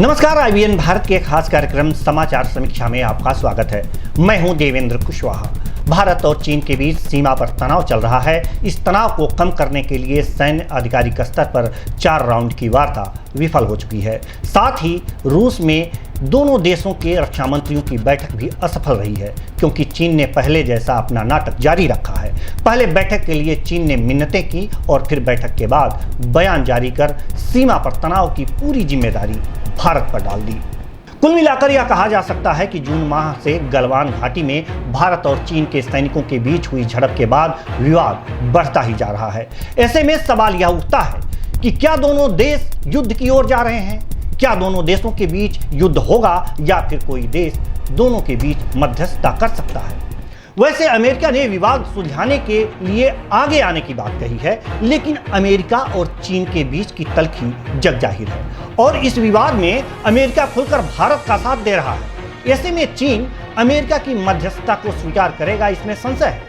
नमस्कार, IBN भारत के खास कार्यक्रम समाचार समीक्षा में आपका स्वागत है। मैं हूं देवेंद्र कुशवाहा। भारत और चीन के बीच सीमा पर तनाव चल रहा है। इस तनाव को कम करने के लिए सैन्य आधिकारिक स्तर पर 4 राउंड की वार्ता विफल हो चुकी है। साथ ही रूस में दोनों देशों के रक्षा मंत्रियों की बैठक भी असफल रही है, क्योंकि चीन ने पहले जैसा अपना नाटक जारी रखा है। पहले बैठक के लिए चीन ने मिन्नतें की और फिर बैठक के बाद बयान जारी कर सीमा पर तनाव की पूरी जिम्मेदारी भारत पर डाल दी। कुल मिलाकर यह कहा जा सकता है कि जून माह से गलवान घाटी में भारत और चीन के सैनिकों के बीच हुई झड़प के बाद विवाद बढ़ता ही जा रहा है। ऐसे में सवाल यह उठता है कि क्या दोनों देश युद्ध की ओर जा रहे हैं? क्या दोनों देशों के बीच युद्ध होगा या फिर कोई देश दोनों के बीच मध्यस्थता कर सकता है? वैसे अमेरिका ने विवाद सुलझाने के लिए आगे आने की बात कही है, लेकिन अमेरिका और चीन के बीच की तल्खी जग जाहिर है और इस विवाद में अमेरिका खुलकर भारत का साथ दे रहा है। ऐसे में चीन अमेरिका की मध्यस्थता को स्वीकार करेगा, इसमें संशय है।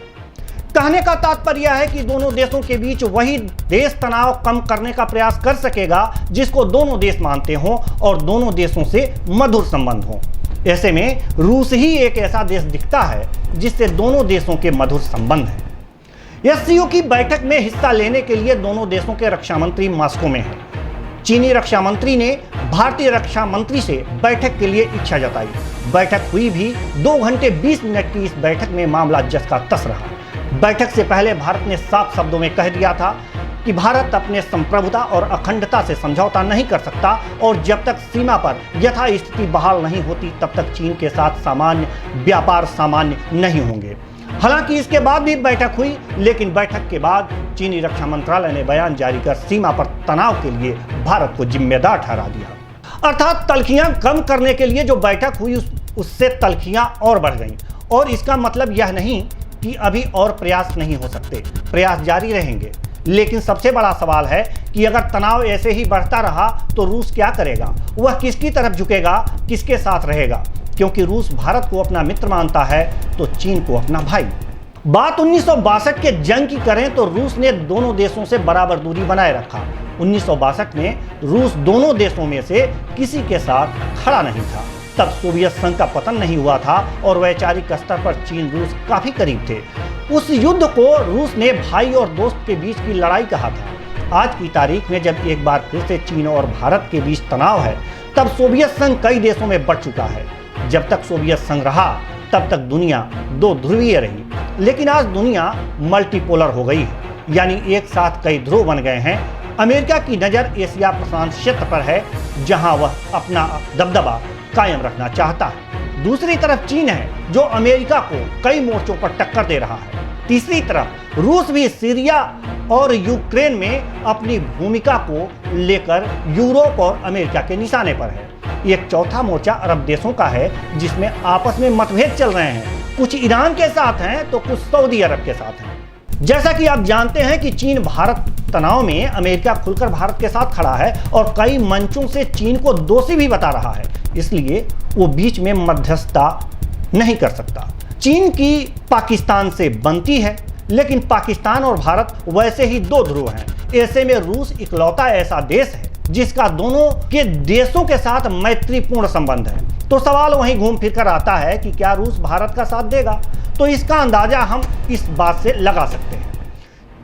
कहने का तात्पर्य है कि दोनों देशों के बीच वही देश तनाव कम करने का प्रयास कर सकेगा जिसको दोनों देश मानते हों और दोनों देशों से मधुर संबंध हों। ऐसे में रूस ही एक ऐसा देश दिखता है जिससे दोनों देशों के मधुर संबंध हैं। SCO की बैठक में हिस्सा लेने के लिए दोनों देशों के रक्षा मंत्री मॉस्को में हैं। चीनी रक्षा मंत्री ने भारतीय रक्षा मंत्री से बैठक के लिए इच्छा जताई। बैठक हुई भी 2 घंटे 20 मिनट की। इस बैठक में मामला जस का तस रहा। बैठक से पहले भारत ने साफ शब्दों में कह दिया था कि भारत अपने संप्रभुता और अखंडता से समझौता नहीं कर सकता और जब तक सीमा पर यथास्थिति बहाल नहीं होती तब तक चीन के साथ सामान्य व्यापार सामान्य नहीं होंगे। हालांकि इसके बाद भी बैठक हुई, लेकिन बैठक के बाद चीनी रक्षा मंत्रालय ने बयान जारी कर सीमा पर तनाव के लिए भारत को जिम्मेदार ठहरा दिया। अर्थात तल्खियां कम करने के लिए जो बैठक हुई उससे तल्खियां और बढ़ गईं। और इसका मतलब यह नहीं कि अभी और प्रयास नहीं हो सकते, प्रयास जारी रहेंगे। लेकिन सबसे बड़ा सवाल है कि अगर तनाव ऐसे ही बढ़ता रहा तो रूस क्या करेगा? वह किसकी तरफ झुकेगा, किसके साथ रहेगा? क्योंकि रूस भारत को अपना मित्र मानता है तो चीन को अपना भाई। बात 1962 के जंग की करें तो रूस ने दोनों देशों से बराबर दूरी बनाए रखा। 1962 में रूस दोनों देशों में से किसी के साथ खड़ा नहीं था। तब सोवियत संघ का पतन नहीं हुआ था और वैचारिक स्तर पर चीन रूस काफी करीब थे। उस युद्ध को रूस ने भाई और दोस्त के बीच की लड़ाई कहा था। आज की तारीख में जब एक बार फिर से चीन और भारत के बीच तनाव है, तब सोवियत संघ कई देशों में बढ़ चुका है। जब तक सोवियत संघ रहा तब तक दुनिया 2 ध्रुवीय रही, लेकिन आज दुनिया मल्टीपोलर हो गई है, यानी एक साथ कई ध्रुव बन गए हैं। अमेरिका की नज़र एशिया प्रशांत क्षेत्र पर है, जहां वह अपना दबदबा कायम रखना चाहता है। दूसरी तरफ चीन है जो अमेरिका को कई मोर्चों पर टक्कर दे रहा है। तीसरी तरफ रूस भी सीरिया और यूक्रेन में अपनी भूमिका को लेकर यूरोप और अमेरिका के निशाने पर है। एक चौथा मोर्चा अरब देशों का है, जिसमें आपस में मतभेद चल रहे हैं। कुछ ईरान के साथ हैं तो कुछ सऊदी अरब के साथ हैं। जैसा कि आप जानते हैं कि चीन भारत तनाव में अमेरिका खुलकर भारत के साथ खड़ा है और कई मंचों से चीन को दोषी भी बता रहा है, इसलिए वो बीच में मध्यस्थता नहीं कर सकता। चीन की पाकिस्तान से बनती है, लेकिन पाकिस्तान और भारत वैसे ही 2 ध्रुव हैं। ऐसे में रूस इकलौता ऐसा देश है जिसका दोनों के देशों के साथ मैत्रीपूर्ण संबंध है। तो सवाल वहीं घूम फिर कर आता है कि क्या रूस भारत का साथ देगा? तो इसका अंदाजा हम इस बात से लगा सकते हैं।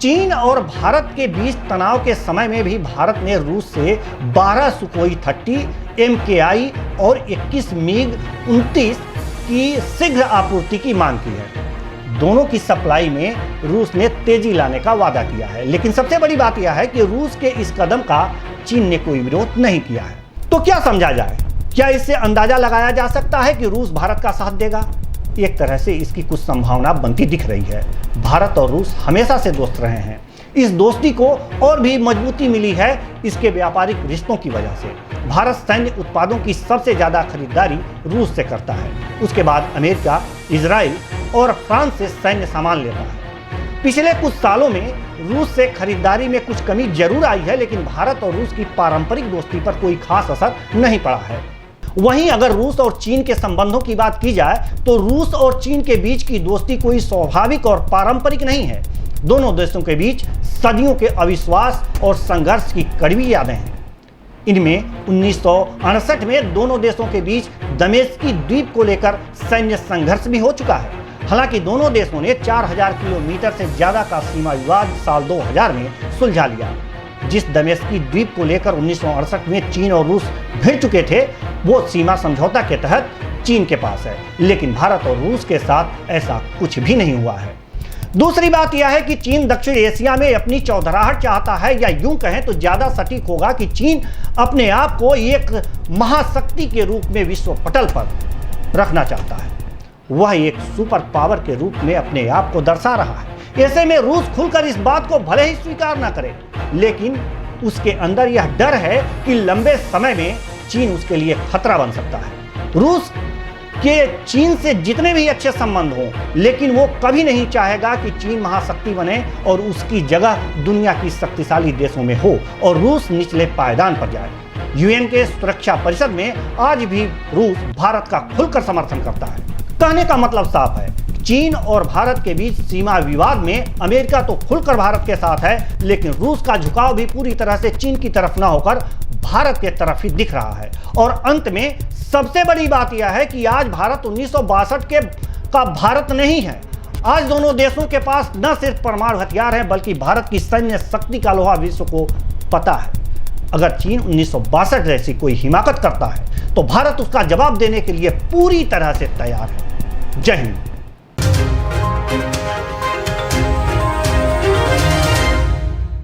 चीन और भारत के बीच तनाव के समय में भी भारत ने रूस से 12 सुखोई 30 MKI और 21 MiG 29 की शीघ्र आपूर्ति की मांग की है। दोनों की सप्लाई में रूस ने तेजी लाने का वादा किया है, लेकिन सबसे बड़ी बात यह है कि रूस के इस कदम का चीन ने कोई विरोध नहीं किया है। तो क्या समझा जाए? क्या इससे अंदाजा लगाया जा सकता है कि रूस भारत का साथ देगा? एक तरह से इसकी कुछ संभावना बनती दिख रही है। भारत और रूस हमेशा से दोस्त रहे हैं। इस दोस्ती को और भी मजबूती मिली है इसके व्यापारिक रिश्तों की वजह से। भारत सैन्य उत्पादों की सबसे ज़्यादा खरीदारी रूस से करता है। उसके बाद अमेरिका, इजराइल और फ्रांस से सैन्य सामान लेता है। पिछले कुछ सालों में रूस से खरीदारी में कुछ कमी जरूर आई है, लेकिन भारत और रूस की पारंपरिक दोस्ती पर कोई खास असर नहीं पड़ा है। वहीं अगर रूस और चीन के संबंधों की बात की जाए तो रूस और चीन के बीच की दोस्ती कोई स्वाभाविक और पारंपरिक नहीं है। दोनों देशों के बीच सदियों के अविश्वास और संघर्ष की कड़वी यादें हैं। इनमें 1968 में दोनों देशों के बीच दमेश्की द्वीप को लेकर सैन्य संघर्ष भी हो चुका है। हालांकि दोनों देशों ने 4000 किलोमीटर से ज्यादा का सीमा विवाद साल 2000 में सुलझा लिया। जिस दमेश्की द्वीप को लेकर 1968 में चीन और रूस भिड़ चुके थे, वो सीमा समझौता के तहत चीन के पास है, लेकिन भारत और रूस के साथ ऐसा कुछ भी नहीं हुआ है। दूसरी बात यह है कि चीन दक्षिण एशिया में अपनी चौधराहट चाहता है, या यूं कहें तो ज्यादा सटीक होगा कि चीन अपने आप को एक महाशक्ति के रूप में विश्व पटल पर रखना चाहता है। वह एक सुपर पावर के रूप में अपने आप को दर्शा रहा है। ऐसे में रूस खुलकर इस बात को भले ही स्वीकार न करे, लेकिन उसके अंदर यह डर है कि लंबे समय में चीन उसके लिए खतरा बन सकता है। रूस के चीन से जितने भी अच्छे संबंध हों, लेकिन वो कभी नहीं चाहेगा कि चीन महाशक्ति बने और उसकी जगह दुनिया की शक्तिशाली देशों में हो और रूस निचले पायदान पर जाए। यूएन के सुरक्षा परिषद में आज भी रूस भारत का खुलकर समर्थन करता है। कहने का मतलब साफ है, चीन और भारत के बीच सीमा विवाद में अमेरिका तो खुलकर भारत के साथ है, लेकिन रूस का झुकाव भी पूरी तरह से चीन की तरफ न होकर भारत के तरफ ही दिख रहा है। और अंत में सबसे बड़ी बात यह है कि आज भारत 1962 का भारत नहीं है। आज दोनों देशों के पास न सिर्फ परमाणु हथियार है, बल्कि भारत की सैन्य शक्ति का लोहा विश्व को पता है। अगर चीन 1962 जैसी कोई हिमाकत करता है, तो भारत उसका जवाब देने के लिए पूरी तरह से तैयार है। जय हिंद।